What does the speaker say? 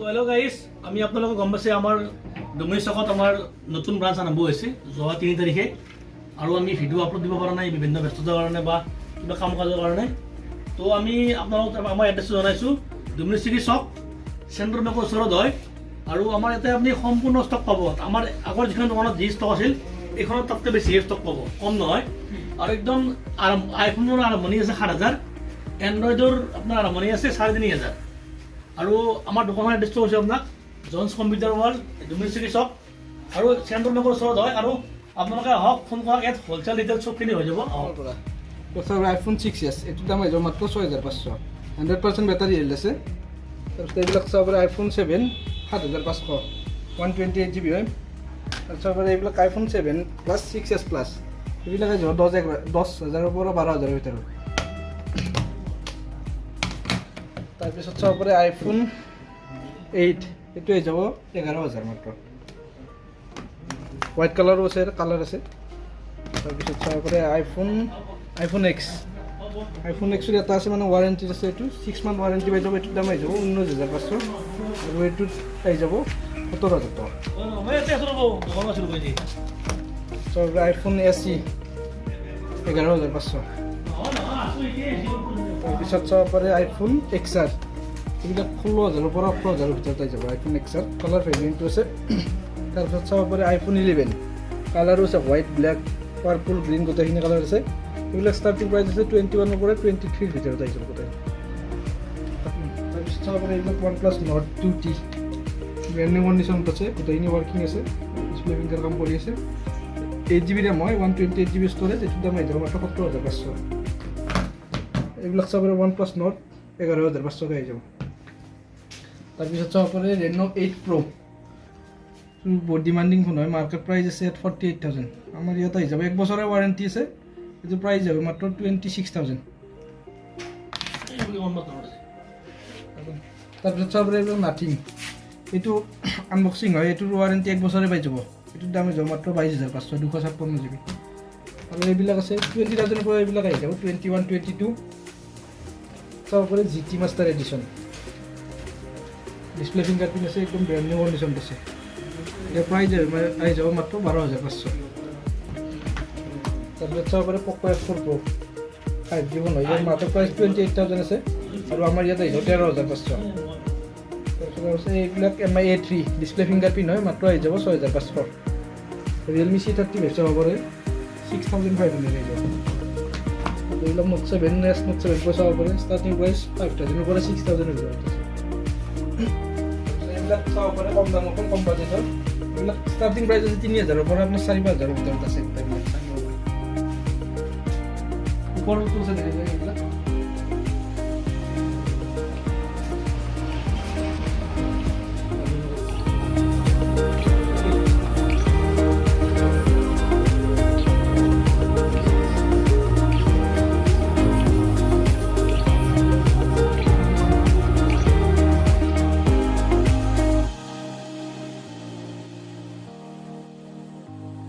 Hello' guys, আমি আপোনালোকক গম পাইছে আমাৰ ডুমৰি চকত আমাৰ নতুন ব্ৰাঞ্চ আৰম্ভ হৈছে যোৱা 3 তাৰিখে। আৰু আমি ভিডিঅ' আপলোড দিব পৰা নাই বিভিন্ন ব্যস্ততাৰ কাৰণে বা কিবা কাম কাজৰ কাৰণে। তো আমি আপোনালোকক আমাৰ এড্ৰেছটো জনাইছোঁ। ডুমৰি চিটি চক চেণ্ট্ৰেল বেংকৰ ওচৰত হয়। আৰু আমাৰ ইয়াতে আপুনি সম্পূৰ্ণ ষ্টক পাব। আমাৰ আগৰ যিখন দোকানত যি ষ্টক আছিল এইখনত তাতকৈ বেছি ষ্টক পাব, কম নহয়। আৰু একদম আইফোনৰ আৰম্ভণি আছে 7,000, এণ্ড্ৰইডৰ আপোনাৰ আৰম্ভণি আছে 3,500। আৰু আমাৰ দোকানৰ এড্ৰেছটো হৈছে আপোনাক জনছ কম্পিউটাৰ ৱৰ্ল্ড, ডুমৰি চিটি চক আৰু চেণ্ট্ৰেল বেংকৰ ওচৰত হয়। আৰু আপোনালোকে আহক, ফোন কৰক, ইয়াত হ'লচেল ৰিটেইল চবখিনি হৈ যাব। তাৰপিছত আইফোন 6s, এইটোৰ দাম আহিব মাত্ৰ 6,500, 100% বেটাৰী হেল্থ আছে। তাৰপিছত এইবিলাক চাব পাৰে আইফোন 7 7,500, 128 GB হয়। তাৰপিছত এইবিলাক আইফোন 7 প্লাছ 6s প্লাছ, এইবিলাক আহিব 10,000ৰ পৰা 12,000ৰ ভিতৰত। তাৰপিছত চাব পাৰে আইফোন 8, এইটো আহি যাব 11,000 মাত্ৰ। হোৱাইট কালাৰো আছে, কালাৰ আছে। তাৰপিছত চাব পাৰে আইফোন এক্স, আইফোন এটা আছে মানে ৱাৰেণ্টি আছে। এইটো 6 মান্থ ৱাৰেণ্টি পাই যাব। এইটোৰ দাম আহি যাব 19,500 আৰু এইটোত আহি যাব 17,000 টকা। তাৰপিছত আইফোন SE 11,500। তাৰপিছত চাব পাৰে আইফোন XR, এইবিলাক 16,000ৰ পৰা 18,000ৰ ভিতৰত আহি যাব। আইফোন XR কালাৰ ভেৰিয়েণ্টটো আছে। তাৰপিছত চাব পাৰে আইফোন 11, কালাৰো আছে হোৱাইট, ব্লেক, পাৰ্পল, গ্ৰীণ, গোটেইখিনি কালাৰ আছে। এইবিলাক ষ্টাৰ্টিং প্ৰাইচ আছে 21ৰ পৰা 23ৰ ভিতৰত আহি যাব গোটেই। তাৰপিছত চাব পাৰে এইবিলাক OnePlus Nord 2T, brand new কণ্ডিশ্যনত আছে, গোটেইখিনি ৱৰ্কিং আছে, ডিছপ্লে ফিংগাৰ কাম কৰি আছে। 8 GB ৰেম হয়, 128 GB ষ্ট'ৰেজ, এইটোৰ দাম আহি যাব মাত্ৰ 17,500। এইবিলাক চাব পাৰে OnePlus Nord 11,500কৈ আহি যাব। তাৰপিছত চাব পাৰে Reno 8 Pro, বহুত ডিমাণ্ডিং ফোন হয়, মাৰ্কেট প্ৰাইচ আছে ইয়াত 48,000। আমাৰ ইয়াত আহি যাব 1 বছৰৰ ৱাৰেণ্টি আছে, এইটো প্ৰাইচ যাব মাত্ৰ 26,000। তাৰপিছত চাব পাৰে এইবিলাক নাথিং, এইটো আনবক্সিং হয়, এইটোৰ ৱাৰেণ্টি 1 বছৰে পাই যাব। এইটোৰ দাম হৈ যাব মাত্ৰ 22,500, 256 GB। আৰু এইবিলাক আছে 20,000ৰ পৰা এইবিলাক আহি যাব 21, 22। চাব পাৰে GT Master Edition, display finger print আছে, একদম ব্ৰেণ্ড নিউ কণ্ডিশ্যনত আছে। ইয়াৰ প্ৰাইচ আহি যাব মাত্ৰ 12,500। তাৰপিছত চাব পাৰে Poco F4 Pro 5G phone হয়, ইয়াৰ মাত্ৰ প্ৰাইচ 28,000 আছে আৰু আমাৰ ইয়াত আহি যাব 13,500। তাৰপিছত আছে এইবিলাক MI A3, display finger print হয়, মাত্ৰ আহি যাব 6,500। Realme C30 ভেৰিয়েণ্ট চাব পাৰে 6,500 আহি যাব। এইবিলাক Note 7S, Note 7 Pro চাব পাৰে, ষ্টাৰ্টিং প্ৰাইচ 5,000ৰ পৰা 6,000ৰ ভিতৰত আছে। এইবিলাক চাব পাৰে কম দামৰ, কম বাজেটৰ, এইবিলাক ষ্টাৰ্টিং প্ৰাইচ আছে 3,000ৰ পৰা আপোনাৰ 4,000-5,000ৰ ভিতৰত আছে। ওপৰতো আছে এইবিলাক